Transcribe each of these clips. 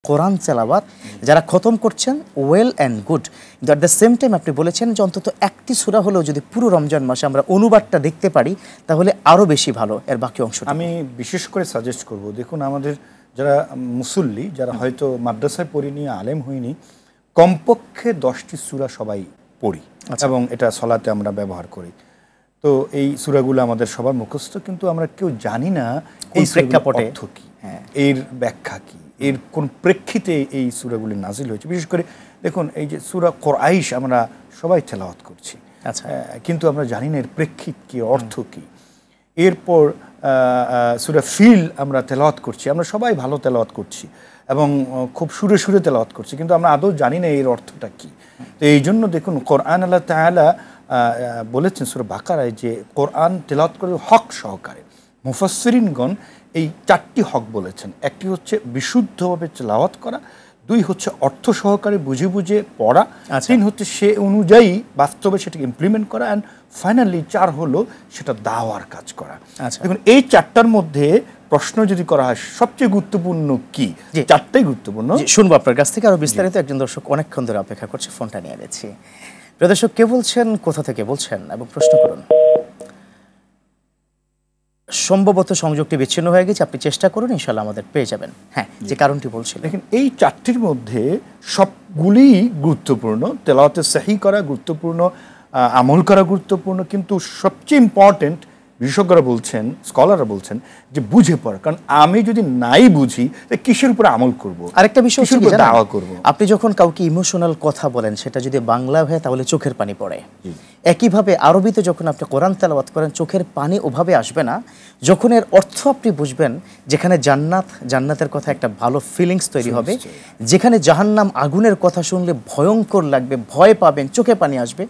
কোরআন তেলাওয়াত যারা খতম করছেন ওয়েল অ্যান্ড গুড, কিন্তু অ্যাট দ্য সেম টাইম আপনি বলেছেন যে অন্তত একটি সূরা হলেও যদি পুরো রমজান মাসে আমরা অনুবাদটা দেখতে পারি তাহলে আরও বেশি ভালো। এর বাকি অংশ আমি বিশেষ করে সাজেস্ট করব, দেখুন আমাদের যারা মুসল্লি, যারা হয়তো মাদ্রাসায় পড়িনি, আলেম হইনি, কমপক্ষে 10টি সূরা সবাই পড়ি এবং এটা সলাতে আমরা ব্যবহার করি। তো এই সূরাগুলো আমাদের সবার মুখস্থ, কিন্তু আমরা কেউ জানি না এই প্রেক্ষাপটে অর্থ কী, এর ব্যাখ্যা কী, এর কোন প্রেক্ষিতে এই সূরাগুলি নাজিল হয়েছে। বিশেষ করে দেখুন এই যে সূরা কুরাইশ আমরা সবাই তেলাওয়াত করছি, আচ্ছা, কিন্তু আমরা জানি না এর প্রেক্ষিত কী, অর্থ কী। এরপর সূরা ফিল আমরা তেলাওয়াত করছি, আমরা সবাই ভালো তেলাওয়াত করছি এবং খুব সুরে সুরে তেলাওয়াত করছি, কিন্তু আমরা আদৌ জানি না এর অর্থটা কী। তো এই জন্য দেখুন কোরআন আল্লাহ তাআলা বলেছেন সূরা বাকারায় যে কোরআন তেলাওয়াত করে হক সহকারে। মুফাসসিরিনগণ এই 4টি হক বলেছেন। একটি হচ্ছে বিশুদ্ধভাবে তেলাওয়াত করা, 2 হচ্ছে অর্থ সহকারে বুঝে বুঝে পড়া, 3 হচ্ছে সে অনুযায়ী বাস্তবে সেটাকে ইমপ্লিমেন্ট করা, অ্যান্ড ফাইনালি 4 হলো সেটা দাওয়ার কাজ করা। দেখুন এই 4টার মধ্যে প্রশ্ন যদি করা হয় সবচেয়ে গুরুত্বপূর্ণ কি, 4টাই গুরুত্বপূর্ণ। শুনবো আপনার কাছ থেকে আরো বিস্তারিত। একজন দর্শক অনেকক্ষণ ধরে অপেক্ষা করছে, ফোনটা নিয়ে নিচ্ছি। প্রিয় দর্শক, কে বলছেন, কোথা থেকে বলছেন এবং প্রশ্ন করুন। সম্ভবত সংযোগটি বিচ্ছিন্ন হয়ে গেছে, আপনি চেষ্টা করুন, ইনশাআল্লাহ আমাদের পেয়ে যাবেন। হ্যাঁ, যে কারণটি বলছিলেন। দেখেন এই 4টির মধ্যে সবগুলিই গুরুত্বপূর্ণ, তেলাওয়াতে সহি করা গুরুত্বপূর্ণ, আমল করা গুরুত্বপূর্ণ, কিন্তু সবচেয়ে ইম্পর্টেন্ট বিশেষজ্ঞরা বলছেন, স্কলাররা বলছেন যে বুঝে পড়া। কারণ আমি যদি নাই বুঝি কিসের উপরে আমল করব? আরেকটা বিষয় হচ্ছে দাওয়া করব। আপনি যখন কাউকে ইমোশনাল কথা বলেন, সেটা যদি বাংলা হয় তাহলে চোখের পানি পড়ে। একইভাবে আরবিতে যখন আপনি কোরআন তেলাওয়াত করেন, চোখের পানি ওভাবে আসবে না। যখন এর অর্থ আপনি বুঝবেন, যেখানে জান্নাতের কথা একটা ভালো ফিলিংস তৈরি হবে, যেখানে জাহান্নাম আগুনের কথা শুনলে ভয়ঙ্কর লাগবে, ভয় পাবেন, চোখে পানি আসবে,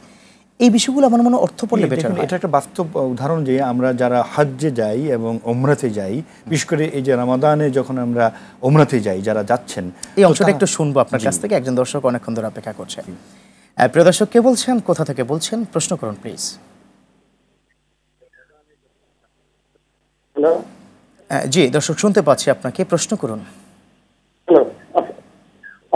এই বিষয়গুলো আমার মনে অর্থ পড়লে বেটার হয়। এটা একটা বাস্তব উদাহরণ যে আমরা যারা হজ্জে যাই এবং ওমরাতে যাই, বিশেষ করে এই যে রমাদানে যখন আমরা ওমরাতে যাই, যারা যাচ্ছেন, এই অংশটা একটু শুনবো আপনার কাছ থেকে। একজন দর্শক অনেকক্ষণ ধরে অপেক্ষা করছে। প্রিয় দর্শক, কে বলছেন, কোথা থেকে বলছেন, প্রশ্ন করুন প্লিজ। হ্যালো, জি দর্শক শুনতে পাচ্ছি আপনাকে, প্রশ্ন করুন। হ্যালো,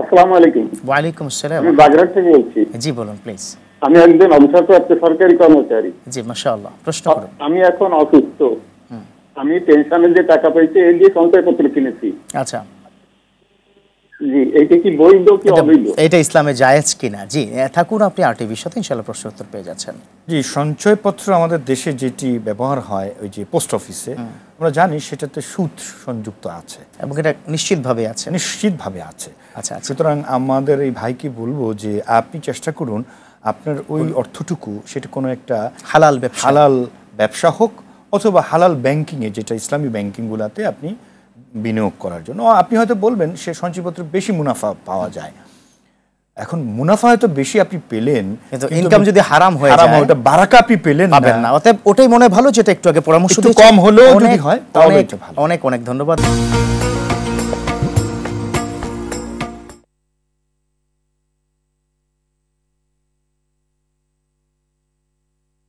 আসসালামু আলাইকুম। ওয়ালাইকুম আসসালাম। আমি বাগেরহাট থেকে বলছি। জি বলুন প্লিজ। আমি একজন অবসরপ্রাপ্ত সরকারি কর্মচারী। জি মাশাআল্লাহ, প্রশ্ন করুন। আমি এখন অসুস্থ, আমি পেনশনের যে টাকা পাইছি এই দিয়ে সঞ্চয়পত্র কিনেছি। আচ্ছা জি, এইটা কি বৈধ কি অবৈধ? এটা ইসলামে জায়েজ কিনা? জি থাকুন আপনি, আরটিভির সাথে ইনশাআল্লাহ প্রশ্ন উত্তর পেয়ে যাচ্ছেন। জি, সঞ্চয়পত্র আমাদের দেশে যেটি ব্যবহার হয় ওই যে পোস্ট অফিসে, আমরা জানি সেটাতে সুদ সংযুক্ত আছে এবং এটা নিশ্চিতভাবে আছে। নিশ্চিতভাবে আছে। আচ্ছা, সুতরাং আমাদের এই ভাইকে বলবো যে আপনি চেষ্টা করুন আপনার ওই অর্থটুকু সেটা কোনো একটা হালাল ব্যবসা হোক অথবা হালাল ব্যাংকিংয়ে, যেটা ইসলামী ব্যাংকিংগুলোতে আপনি বিনিয়োগ করার জন্য। আপনি হয়তো বলবেন সে সঞ্চয়পত্রে বেশি মুনাফা পাওয়া যায়। এখন মুনাফা হয়তো বেশি আপনি পেলেন, কিন্তু ইনকাম যদি হারাম হয়ে যায়, ওটা বারাকা আপনি পেলেন না। অতএব ওটাই মনে ভালো, যেটা একটু আগে পরামর্শ কম হলেও যদি হয় তাহলে এটা ভালো। অনেক অনেক ধন্যবাদ।